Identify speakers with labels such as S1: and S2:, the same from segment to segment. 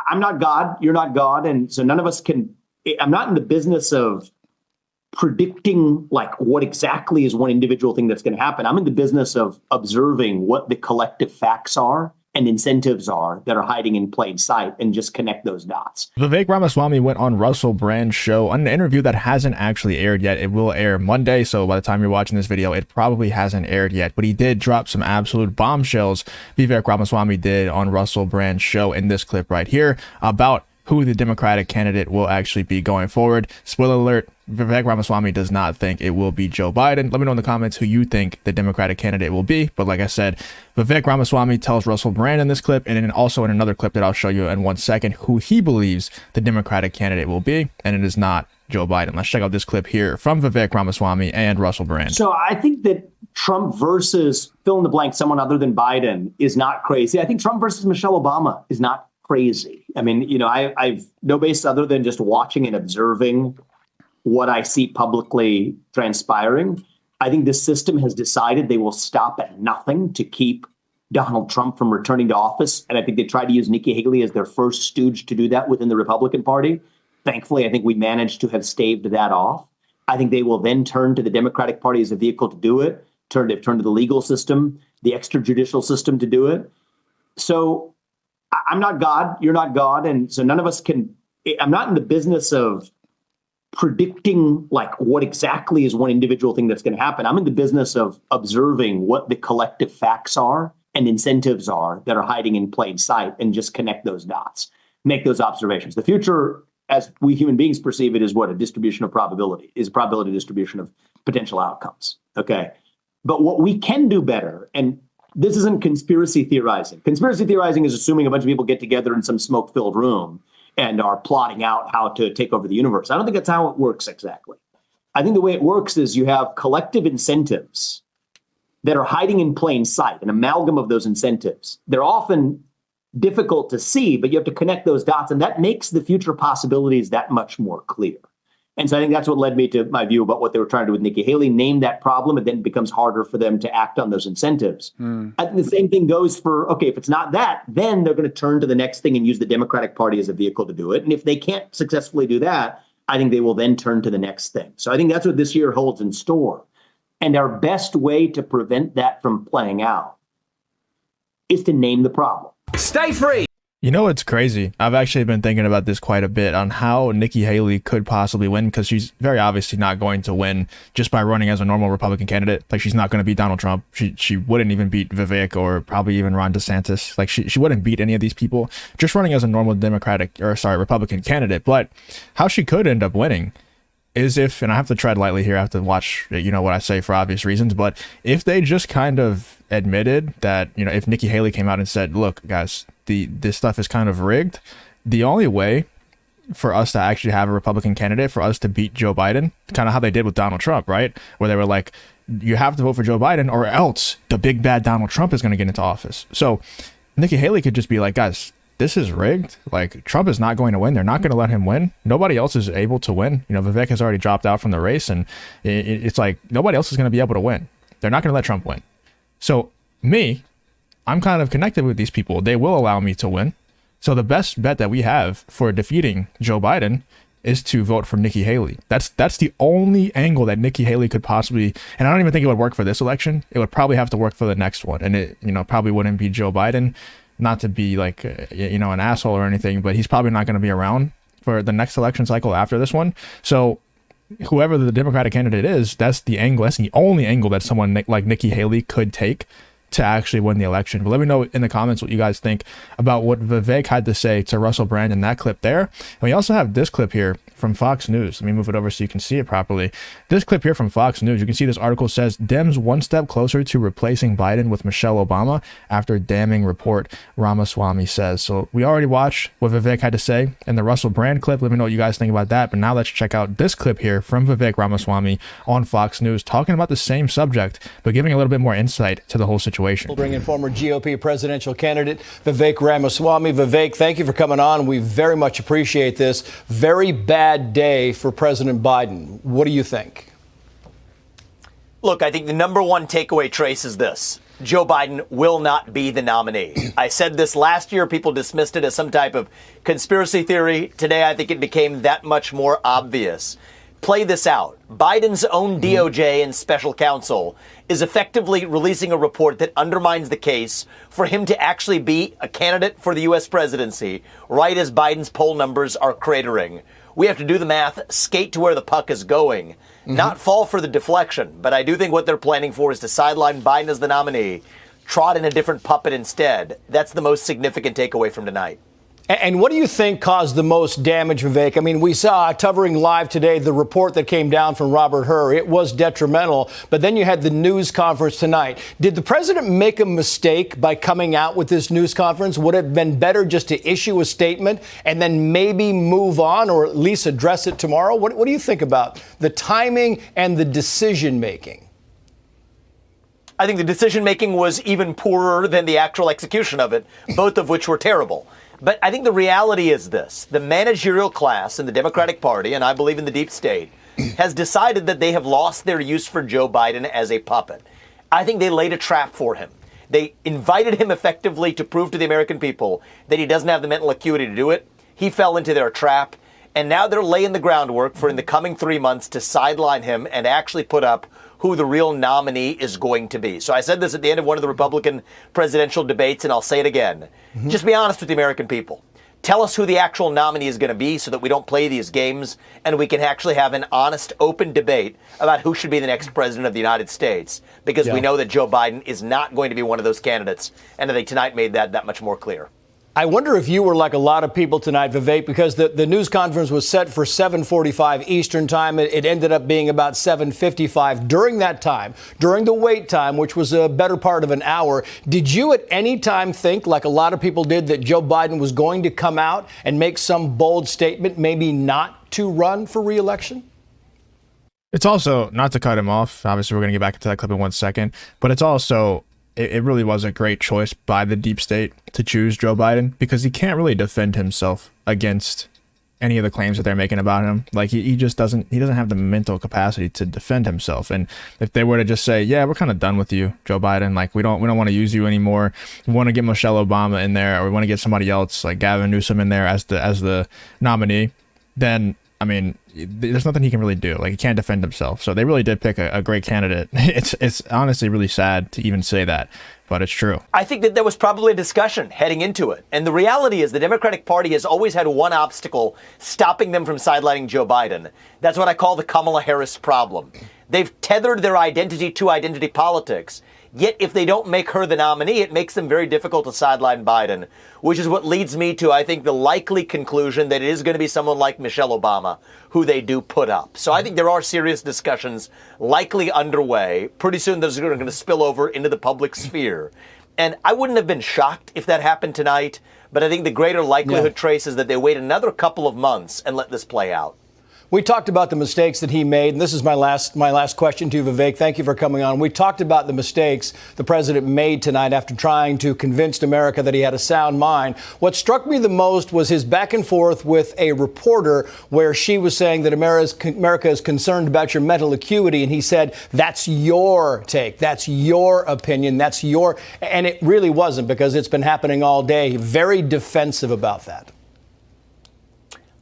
S1: I'm not God, you're not God. And so none of us can, I'm not in the business of predicting like what exactly is one individual thing that's going to happen. I'm in the business of observing what the collective facts are and incentives are that are hiding in plain sight and just connect those dots.
S2: Vivek Ramaswamy went on Russell Brand's show on an interview that hasn't actually aired yet. It will air Monday, so by the time you're watching this video, it probably hasn't aired yet. But he did drop some absolute bombshells, Vivek Ramaswamy did on Russell Brand's show in this clip right here about who the Democratic candidate will actually be going forward. Spoiler alert, Vivek Ramaswamy does not think it will be Joe Biden. Let me know in the comments who you think the Democratic candidate will be. But like I said, Vivek Ramaswamy tells Russell Brand in this clip, and then also in another clip that I'll show you in 1 second, who he believes the Democratic candidate will be, and it is not Joe Biden. Let's check out this clip here from Vivek Ramaswamy and Russell Brand.
S1: So I think that Trump versus fill in the blank, someone other than Biden, is not crazy. I think Trump versus Michelle Obama is not crazy. I mean, you know, I've no base other than just watching and observing what I see publicly transpiring. I think the system has decided they will stop at nothing to keep Donald Trump from returning to office. And I think they tried to use Nikki Haley as their first stooge to do that within the Republican Party. Thankfully, I think we managed to have staved that off. I think they will then turn to the Democratic Party as a vehicle to do it, they've turned to the legal system, the extrajudicial system to do it. So I'm not God, you're not God. And so none of us can, I'm not in the business of predicting like what exactly is one individual thing that's going to happen. I'm in the business of observing what the collective facts are and incentives are that are hiding in plain sight and just connect those dots, make those observations. The future, as we human beings perceive it, is what? A distribution of probability, is a probability distribution of potential outcomes. Okay. But what we can do better, and this isn't conspiracy theorizing. Conspiracy theorizing is assuming a bunch of people get together in some smoke-filled room and are plotting out how to take over the universe. I don't think that's how it works exactly. I think the way it works is you have collective incentives that are hiding in plain sight, an amalgam of those incentives. They're often difficult to see, but you have to connect those dots, and that makes the future possibilities that much more clear. And so I think that's what led me to my view about what they were trying to do with Nikki Haley, name that problem, and then it becomes harder for them to act on those incentives. I think the same thing goes for, okay, if it's not that, then they're going to turn to the next thing and use the Democratic Party as a vehicle to do it. And if they can't successfully do that, I think they will then turn to the next thing. So I think that's what this year holds in store. And our best way to prevent that from playing out is to name the problem.
S3: Stay free.
S2: You know, it's crazy. I've actually been thinking about this quite a bit on how Nikki Haley could possibly win, because she's very obviously not going to win just by running as a normal Republican candidate. Like, she's not going to beat Donald Trump. She wouldn't even beat Vivek or probably even Ron DeSantis. Like, she wouldn't beat any of these people just running as a normal Republican candidate. But how she could end up winning is if, and I have to tread lightly here, I have to watch, you know, what I say for obvious reasons, but if they just kind of admitted that, you know, if Nikki Haley came out and said, look, guys, this stuff is kind of rigged, the only way for us to actually have a Republican candidate, for us to beat Joe Biden, kind of how they did with Donald Trump, right? Where they were like, you have to vote for Joe Biden or else the big bad Donald Trump is going to get into office. So Nikki Haley could just be like, guys, this is rigged. Like, Trump is not going to win. They're not going to let him win. Nobody else is able to win. You know, Vivek has already dropped out from the race, and it's like nobody else is going to be able to win. They're not going to let Trump win. So I'm kind of connected with these people. They will allow me to win. So the best bet that we have for defeating Joe Biden is to vote for Nikki Haley. That's the only angle that Nikki Haley could possibly, and I don't even think it would work for this election. It would probably have to work for the next one. And it, you know, probably wouldn't be Joe Biden. Not to be like, you know, an asshole or anything, but he's probably not going to be around for the next election cycle after this one. So whoever the Democratic candidate is, that's the angle. That's the only angle that someone like Nikki Haley could take to actually win the election. But let me know in the comments what you guys think about what Vivek had to say to Russell Brand in that clip there. And we also have this clip here from Fox News. Let me move it over so you can see it properly. This clip here from Fox News, you can see this article says, Dems one step closer to replacing Biden with Michelle Obama after damning report, Ramaswamy says. So we already watched what Vivek had to say in the Russell Brand clip. Let me know what you guys think about that. But now let's check out this clip here from Vivek Ramaswamy on Fox News, talking about the same subject, but giving a little bit more insight to the whole situation.
S3: We'll bring in former GOP presidential candidate Vivek Ramaswamy. Vivek, thank you for coming on. We very much appreciate this. Very bad day for President Biden. What do you think?
S4: Look, I think the number one takeaway, Trace, is this. Joe Biden will not be the nominee. I said this last year. People dismissed it as some type of conspiracy theory. Today, I think it became that much more obvious. Play this out. Biden's own DOJ and special counsel is effectively releasing a report that undermines the case for him to actually be a candidate for the U.S. presidency, right as Biden's poll numbers are cratering. We have to do the math, skate to where the puck is going, not fall for the deflection. But I do think what they're planning for is to sideline Biden as the nominee, trot in a different puppet instead. That's the most significant takeaway from tonight.
S3: And what do you think caused the most damage, Vivek? I mean, we saw covering live today the report that came down from Robert Hur. It was detrimental. But then you had the news conference tonight. Did the president make a mistake by coming out with this news conference? Would it have been better just to issue a statement and then maybe move on, or at least address it tomorrow? What do you think about the timing and the decision making?
S4: I think the decision making was even poorer than the actual execution of it, both of which were terrible. But I think the reality is this. The managerial class in the Democratic Party, and I believe in the deep state, has decided that they have lost their use for Joe Biden as a puppet. I think they laid a trap for him. They invited him effectively to prove to the American people that he doesn't have the mental acuity to do it. He fell into their trap. And now they're laying the groundwork for in the coming 3 months to sideline him and actually put up who the real nominee is going to be. So I said this at the end of one of the Republican presidential debates, and I'll say it again. Just be honest with the American people. Tell us who the actual nominee is going to be so that we don't play these games and we can actually have an honest, open debate about who should be the next president of the United States. Because we know that Joe Biden is not going to be one of those candidates. And I think tonight made that much more clear.
S3: I wonder if you were like a lot of people tonight, Vivek, because the news conference was set for 7:45 Eastern time. It ended up being about 7:55. During that time, during the wait time, which was a better part of an hour, did you at any time think, like a lot of people did, that Joe Biden was going to come out and make some bold statement, maybe not to run for re-election?
S2: It's also, not to cut him off, obviously we're going to get back into that clip in 1 second, but it's also, it really was a great choice by the deep state to choose Joe Biden, because he can't really defend himself against any of the claims that they're making about him. Like he doesn't have the mental capacity to defend himself. And if they were to just say, yeah, we're kind of done with you, Joe Biden, like we don't want to use you anymore. We want to get Michelle Obama in there, or we want to get somebody else like Gavin Newsom in there as the nominee, then I mean, there's nothing he can really do. Like, he can't defend himself. So they really did pick a great candidate. It's honestly really sad to even say that, but it's true.
S4: I think that there was probably a discussion heading into it. And the reality is the Democratic Party has always had one obstacle stopping them from sidelining Joe Biden. That's what I call the Kamala Harris problem. They've tethered their identity to identity politics. Yet if they don't make her the nominee, it makes them very difficult to sideline Biden, which is what leads me to, I think, the likely conclusion that it is going to be someone like Michelle Obama who they do put up. So I think there are serious discussions likely underway. Pretty soon those are going to spill over into the public sphere. And I wouldn't have been shocked if that happened tonight, but I think the greater likelihood, Trace, is that they wait another couple of months and let this play out.
S3: We talked about the mistakes that he made, and this is my last question to you, Vivek. Thank you for coming on. We talked about the mistakes the president made tonight after trying to convince America that he had a sound mind. What struck me the most was his back and forth with a reporter where she was saying that America is concerned about your mental acuity, and he said, that's your take, that's your opinion, that's your... And it really wasn't, because it's been happening all day. Very defensive about that.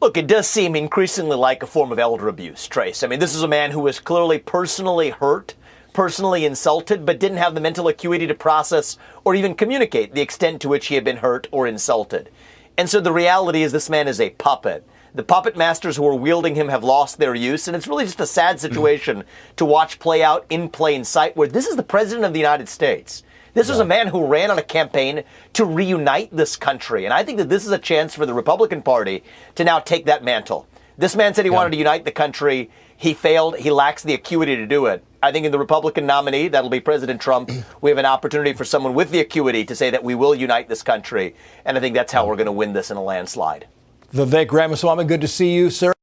S4: Look, it does seem increasingly like a form of elder abuse, Trace. I mean, this is a man who was clearly personally hurt, personally insulted, but didn't have the mental acuity to process or even communicate the extent to which he had been hurt or insulted. And so the reality is this man is a puppet. The puppet masters who are wielding him have lost their use, and it's really just a sad situation to watch play out in plain sight, where this is the president of the United States. This was a man who ran on a campaign to reunite this country. And I think that this is a chance for the Republican Party to now take that mantle. This man said he wanted to unite the country. He failed. He lacks the acuity to do it. I think in the Republican nominee, that'll be President Trump, we have an opportunity for someone with the acuity to say that we will unite this country. And I think that's how we're going to win this in a landslide.
S3: Vivek Ramaswamy, good to see you, sir.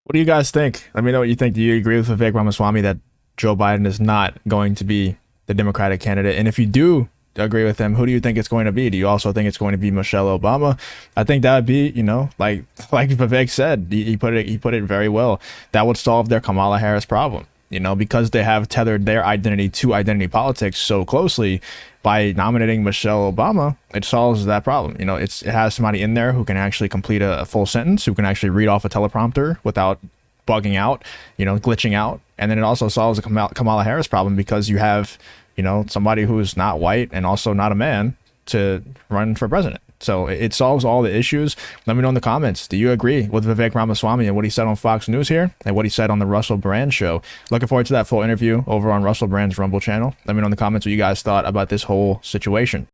S2: What do you guys think? Let me know what you think. Do you agree with Vivek Ramaswamy that Joe Biden is not going to be the Democratic candidate? And if you do agree with him, who do you think it's going to be? Do you also think it's going to be Michelle Obama? I think that would be, like Vivek said, he put it very well. That would solve their Kamala Harris problem. Because they have tethered their identity to identity politics so closely. by nominating Michelle Obama, it solves that problem. You know, it has somebody in there who can actually complete a full sentence, who can actually read off a teleprompter without bugging out, you know, glitching out. And then it also solves the Kamala Harris problem, because you have, you know, somebody who's not white and also not a man to run for president. So it solves all the issues. Let me know in the comments. Do you agree with Vivek Ramaswamy and what he said on Fox News here and what he said on the Russell Brand show? Looking forward to that full interview over on Russell Brand's Rumble channel. Let me know in the comments what you guys thought about this whole situation.